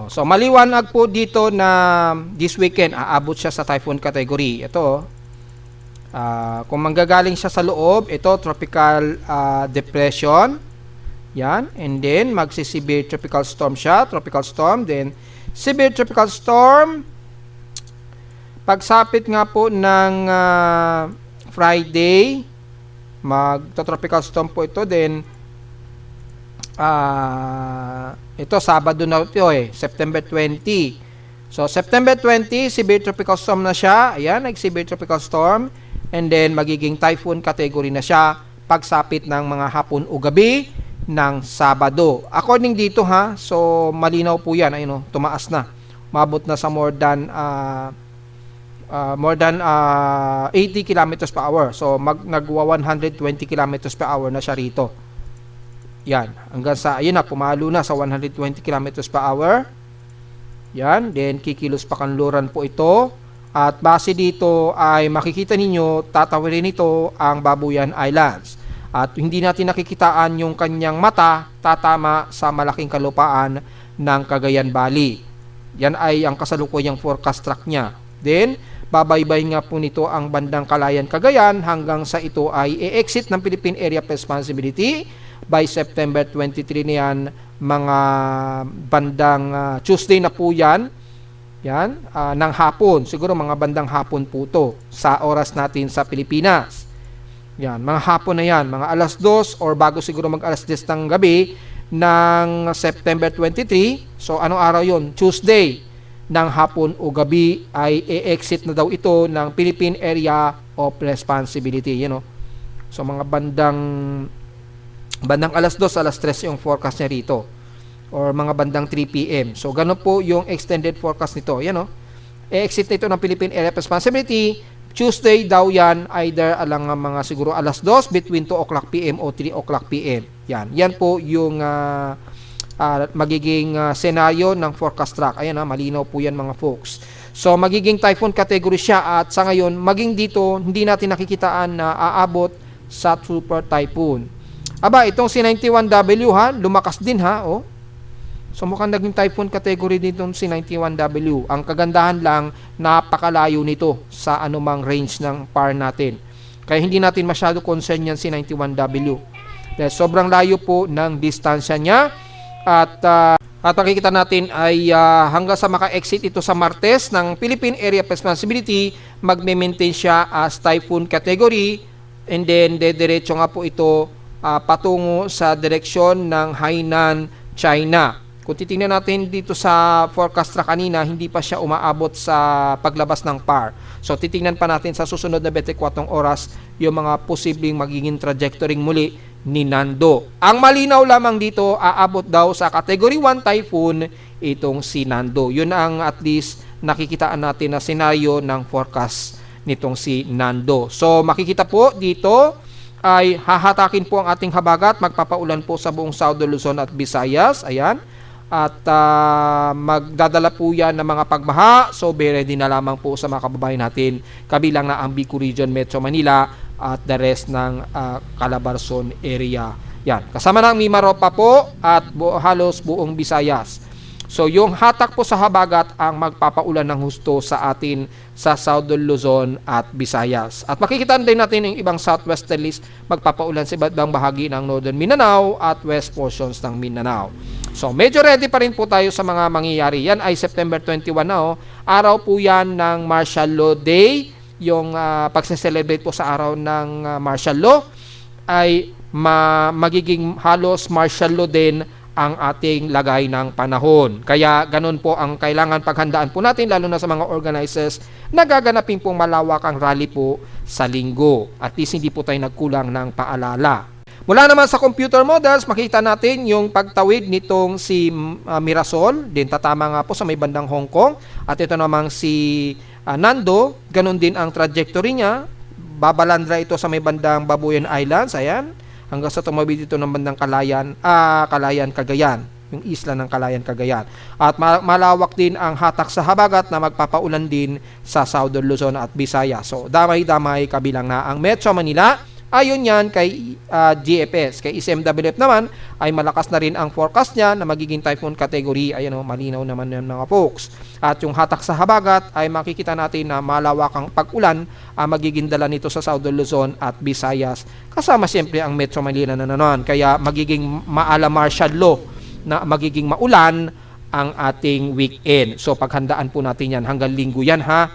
So, maliwanag po dito na this weekend, aabot siya sa typhoon category. Ito, kung manggagaling siya sa loob, ito, tropical depression. Yan, and then, magsi-severe tropical storm siya, tropical storm, then, severe tropical storm. Pagsapit nga po ng Friday, magto-tropical storm po ito. Then, ito, Sabado na ito September 20. So, September 20, severe tropical storm na siya. Ayan, nag-severe tropical storm. And then, magiging typhoon category na siya pagsapit ng mga hapon o gabi ng Sabado. According dito so malinaw po yan. Ayun, tumaas na. Mabot na sa more than 80 kilometers per hour. So, nagwa 120 kilometers per hour na siya rito. Yan. Hanggang sa, ayun na, pumalo na sa 120 kilometers per hour. Yan. Then, kikilos pa kanluran po ito. At base dito ay makikita ninyo, tatawirin ito ang Babuyan Islands. At hindi natin nakikitaan yung kanyang mata, tatama sa malaking kalupaan ng Cagayan Valley. Yan ay ang kasalukuyang forecast track niya. Then, babaybay nga po nito ang bandang Kalayan, Cagayan hanggang sa ito ay i-exit ng Philippine Area of Responsibility by September 23 na yan, mga bandang Tuesday na po yan. Yan, ng hapon. Siguro mga bandang hapon po to sa oras natin sa Pilipinas. Yan, mga hapon na yan, mga alas 2 or bago siguro mag alas 10 ng gabi ng September 23. So, anong araw yon? Tuesday ng hapon o gabi ay e-exit na daw ito ng Philippine Area of Responsibility. You know? So, mga bandang alas 2, alas 3 yung forecast niya rito. Or mga bandang 3 p.m. So, ganun po yung extended forecast nito. Yan o. E-exit nito ng Philippine Area of Responsibility. Tuesday daw yan, either alang mga siguro alas 2, between 2 o'clock p.m. o 3 o'clock p.m. Yan. Yan po yung magiging senaryo ng forecast track. Ayan malinaw po yan mga folks. So, magiging typhoon category siya at sa ngayon, maging dito, hindi natin nakikitaan na aabot sa super typhoon. Aba, itong si 91W lumakas din oh. So mukhang naging typhoon category dito si 91W. Ang kagandahan lang, napakalayo nito sa anumang range ng PAR natin. Kaya hindi natin masyado concern yan si 91W. Dahil sobrang layo po ng distansya niya. At makikita natin ay hanggang sa maka-exit ito sa Martes ng Philippine Area of Responsibility, magme-maintain siya as typhoon category. And then, dediretso nga po ito patungo sa direksyon ng Hainan, China. Kung titingnan natin dito sa forecast track kanina, hindi pa siya umaabot sa paglabas ng PAR. So, titingnan pa natin sa susunod na 24 oras yung mga posibleng magiging trajectory muli ni Nando. Ang malinaw lamang dito, aabot daw sa Category 1 Typhoon itong si Nando. Yun ang at least nakikitaan natin na senaryo ng forecast nitong si Nando. So, makikita po dito ay hahatakin po ang ating habagat. Magpapaulan po sa buong Southern Luzon at Visayas. Ayan. At magdadala po yan ng mga pagbaha. So, be ready na lamang po sa mga kababayan natin. Kabilang na ang Bicol Region, Metro Manila at the rest ng Calabarzon area. Yan. Kasama ng Mimaropa po at halos buong Visayas. So, yung hatak po sa habagat ang magpapaulan ng husto sa atin sa Southern Luzon at Visayas. At makikita din natin yung ibang southwesterlies magpapaulan sa iba't ibang bahagi ng Northern Mindanao at west portions ng Mindanao. So, medyo ready pa rin po tayo sa mga mangyayari. Yan ay September 21 na Araw po yan ng Martial Law Day. Yung pagse-celebrate po sa araw ng martial law ay magiging halos martial law din ang ating lagay ng panahon. Kaya ganun po ang kailangan paghandaan po natin, lalo na sa mga organizers na gaganapin pong malawakang rally po sa linggo. At least hindi po tayo nagkulang ng paalala. Mula naman sa computer models, makita natin yung pagtawid nitong si Mirasol, din tatama nga po sa may bandang Hong Kong. At ito namang si Nando, ganun din ang trajectory niya. Babalandra ito sa may bandang Babuyan Islands, ayan. Hanggang sa tumawid dito ng bandang Calayan, Cagayan, yung isla ng Calayan, Cagayan. At malawak din ang hatak sa habagat na magpapaulan din sa Southern Luzon at Visayas. So, damay-damay kabilang na ang Metro Manila. Ayon yan kay GFS. Kay SMWF naman ay malakas na rin ang forecast niya na magiging typhoon category. Ayan malinaw naman yan mga folks. At yung hatak sa habagat ay makikita natin na malawakang pag-ulan ang magiging dala nito sa Southern Luzon at Visayas. Kasama siyempre ang Metro Manila na nanon. Kaya magiging maala martial law na magiging maulan ang ating weekend. So paghandaan po natin yan hanggang linggo yan ha.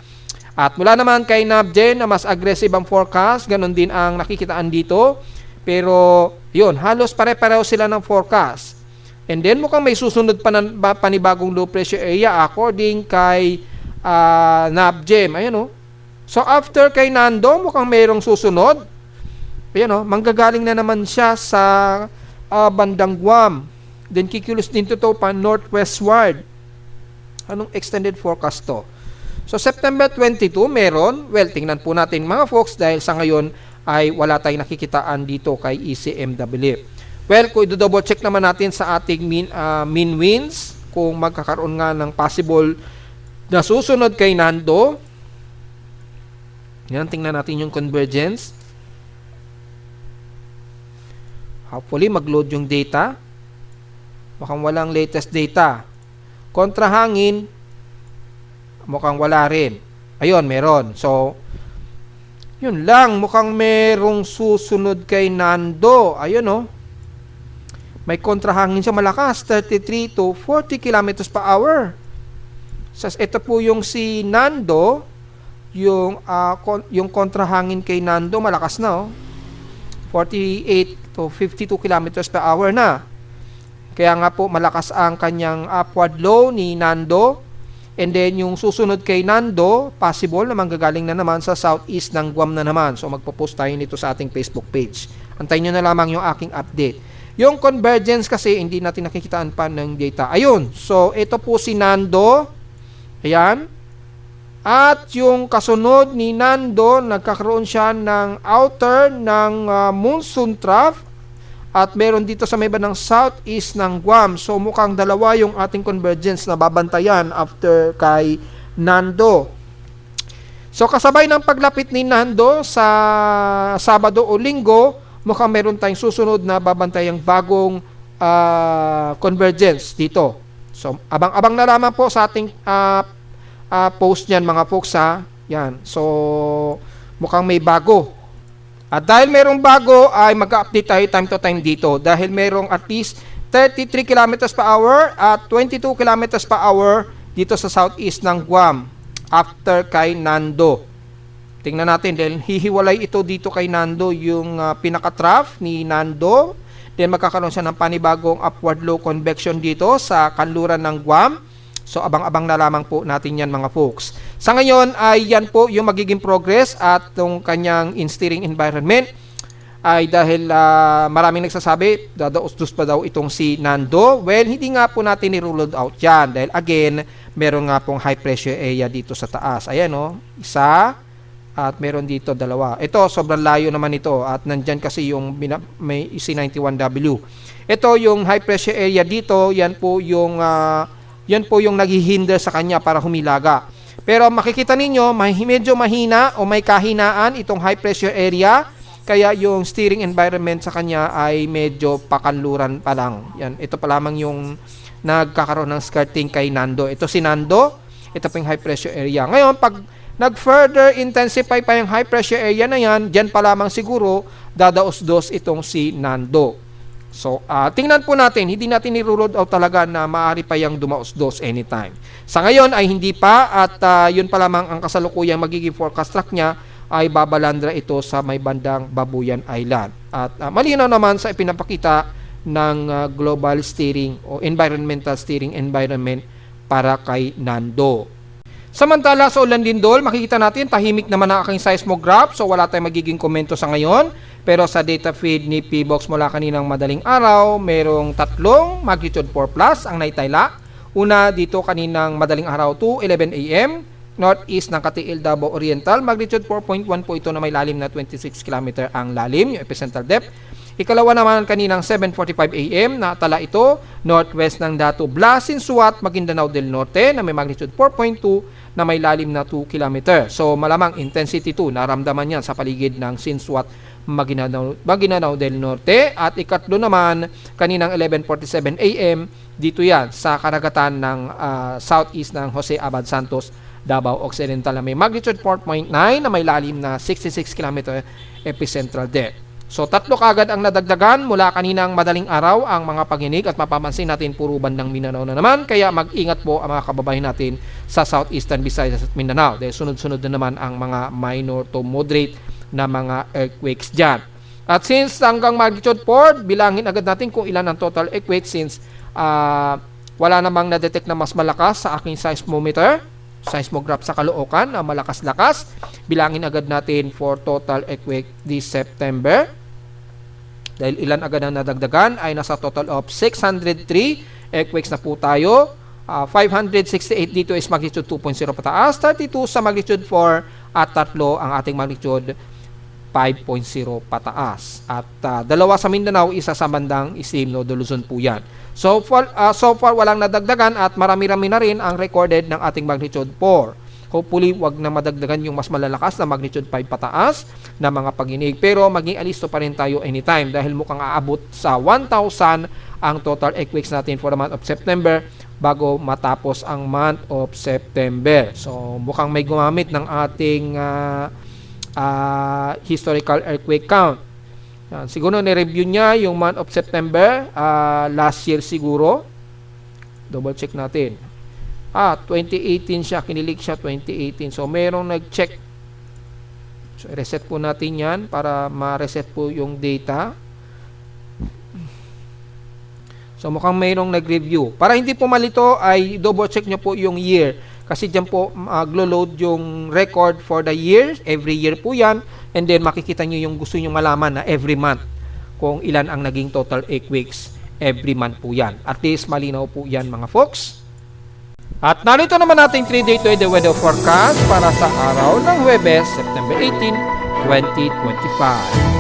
At mula naman kay Nabjen na mas aggressive ang forecast, ganun din ang nakikitaan dito. Pero yun, halos pare-pareho sila ng forecast. And then mukhang may susunod panibagong low pressure area according kay Nabjem. Ayan So after kay Nando, mukhang mayroong susunod. Ayan manggagaling na naman siya sa bandang Guam. Then kikilos din to pa northwestward. Anong extended forecast to? So, September 22, meron. Well, tingnan po natin mga folks dahil sa ngayon ay wala tayong nakikitaan dito kay ECMWF. Well, kung i-double check naman natin sa ating mean winds, kung magkakaroon nga ng possible na susunod kay Nando. Yan, tingnan natin yung convergence. Hopefully, mag-load yung data. Mukhang walang latest data. Kontrahangin, mukhang wala rin. Ayun, meron. So, yun lang. Mukhang merong susunod kay Nando. Ayun may kontrahangin siya malakas, 33 to 40 kilometers per hour. Ito po yung si Nando, yung kontrahangin kay Nando malakas na, 48 to 52 kilometers per hour na. Kaya nga po malakas ang kanyang upward low ni Nando. And then yung susunod kay Nando, possible na manggagaling na naman sa southeast ng Guam na naman. So magpo-post tayo nito sa ating Facebook page. Antayin nyo na lamang yung aking update. Yung convergence kasi hindi natin nakikitaan pa ng data. Ayun. So ito po si Nando. Ayan. At yung kasunod ni Nando, nagkakaroon siya ng outer ng monsoon trough. At meron dito sa may bandang southeast ng Guam. So mukhang dalawa yung ating convergence na babantayan after kay Nando. So kasabay ng paglapit ni Nando sa Sabado o Linggo, mukhang meron tayong susunod na babantayang bagong convergence dito. So abang-abang na lamang po sa ating post niyan mga folks ha. Yan. So mukhang may bago. At dahil merong bago ay mag-update tayo time to time dito dahil merong at least 33 kilometers per hour at 22 kilometers per hour dito sa southeast ng Guam after kay Nando. Tingnan natin dahil hihiwalay ito dito kay Nando yung pinaka-trough ni Nando. Then magkakaroon siya ng panibagong upward low convection dito sa kanluran ng Guam. So abang-abang na lamang po natin yan mga folks. Sa ngayon ay yan po yung magiging progress at yung kanyang in-steering environment ay dahil maraming nagsasabi dadaos-dos pa daw itong si Nando. Well, hindi nga po natin i-ruled out yan dahil again, meron nga pong high pressure area dito sa taas. Ayan o, isa at meron dito dalawa. Ito, sobrang layo naman ito at nandyan kasi yung may C91W. Ito yung high pressure area dito, yan po yung naghihinder sa kanya para humilaga. Pero makikita ninyo, medyo mahina o may kahinaan itong high pressure area. Kaya yung steering environment sa kanya ay medyo pakanluran pa lang. Yan, ito pa lamang yung nagkakaroon ng skirting kay Nando. Ito si Nando, ito po yung high pressure area. Ngayon, pag nag-further intensify pa yung high pressure area na yan, dyan pa lamang siguro dadaos-dos itong si Nando. So, tingnan po natin, hindi natin i-ruled out talaga na maaari pa yung dumaos-dos anytime. Sa ngayon ay hindi pa at yun pa lamang ang kasalukuyang magiging forecast track niya ay babalandra ito sa may bandang Babuyan Island. At malinaw naman sa ipinapakita ng global steering o environmental steering environment para kay Nando. Samantala sa Ulan Lindol, makikita natin tahimik naman ang aking seismograph so wala tayong magiging komento sa ngayon. Pero sa data feed ni PBox mula kaninang madaling araw, merong tatlong magnitude 4 plus ang naitayla. Una dito kaninang madaling araw 2:11 AM, northeast ng Katiil, Davao Oriental, magnitude 4.1 po ito na may lalim na 26 km ang lalim, yung epicentral depth. Ikalawa naman kaninang 7:45 AM, natala ito northwest ng Datu Blasinsuat, Maguindanao del Norte na may magnitude 4.2 na may lalim na 2 km. So malamang intensity 2, naramdaman yan sa paligid ng Sinsuat, Maguindanao del Norte. At ikatlo naman kaninang 11:47 AM, dito yan sa karagatan ng southeast ng Jose Abad Santos, Davao Occidental na may magnitude 4.9 na may lalim na 66 km epicentral depth. So tatlo kagad ang nadagdagan mula kaninang madaling araw ang mga panginig at mapapansin natin puro bandang Mindanao na naman, kaya mag-ingat po ang mga kababayan natin sa southeastern Visayas at Mindanao dahil sunod-sunod na naman ang mga minor to moderate na mga earthquakes dyan. At since hanggang magnitude 4, bilangin agad natin kung ilan ang total earthquake since wala namang na-detect na mas malakas sa aking seismograph sa Caloocan na malakas-lakas. Bilangin agad natin for total earthquake this September. Dahil ilan agad ang nadagdagan ay nasa total of 603 earthquakes na po tayo. 568 dito is magnitude 2.0 pataas, 32 sa magnitude 4 at tatlo ang ating magnitude 5.0 pataas. At dalawa sa Mindanao, isa sa bandang Isim, Nodo, Luzon po yan. So far walang nadagdagan at marami-rami na rin ang recorded ng ating magnitude 4. Hopefully, wag na madagdagan yung mas malalakas na magnitude 5 pataas na mga paginig. Pero maging alisto pa rin tayo anytime dahil mukhang aabot sa 1,000 ang total earthquakes natin for the month of September bago matapos ang month of September. So, mukhang may gumamit ng ating historical earthquake count. Yan. Siguro ni-review niya yung month of September, last year siguro. Double check natin. 2018 siya, kinilig siya 2018. So, mayroong nag-check. So, reset po natin yan para ma-reset po yung data. So, mukhang mayroong nag-review. Para hindi po malito, ay double check nyo po yung year. Kasi dyan po maglo-load yung record for the year. Every year po yan. And then makikita nyo yung gusto nyo malaman na every month. Kung ilan ang naging total 8 weeks. Every month po yan. At least malinaw po yan mga folks. At narito naman natin 3-day weather forecast para sa araw ng Huwebes, September 18, 2025.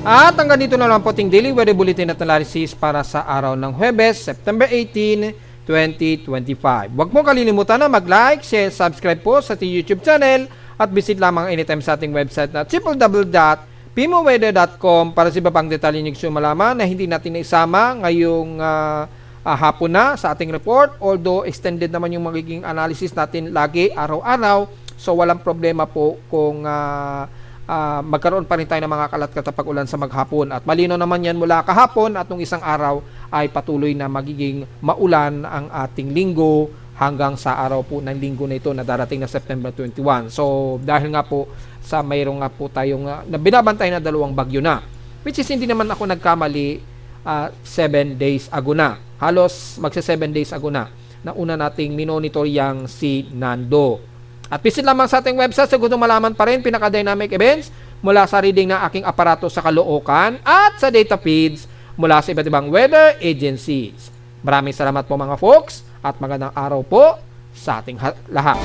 At hanggang dito na lang po ating daily weather bulletin at analysis para sa araw ng Huwebes, September 18, 2025. Huwag mo kalilimutan na mag-like, share, subscribe po sa ating YouTube channel at visit lamang anytime sa ating website na www.pimoweather.com para sa iba pang detalye nyo gusto malaman na hindi natin naisama ngayong hapon na sa ating report. Although extended naman yung magiging analysis natin lagi, araw-araw. So walang problema po kung magkaroon pa rin tayo ng mga kalat-katapag ulan sa maghapon at malino naman yan mula kahapon at nung isang araw ay patuloy na magiging maulan ang ating linggo hanggang sa araw po ng linggo na ito na darating na September 21. So dahil nga po sa mayroong nga po tayong na binabantay na dalawang bagyo na, which is hindi naman ako nagkamali, 7 days ago na, halos magsa 7 days ago na una nating minonitor yang si Nando. At visit lamang sa ating website sa gusto malaman pa rin pinaka-dynamic events mula sa reading ng aking aparato sa Caloocan at sa data feeds mula sa iba't ibang weather agencies. Maraming salamat po mga folks at magandang araw po sa ating lahat.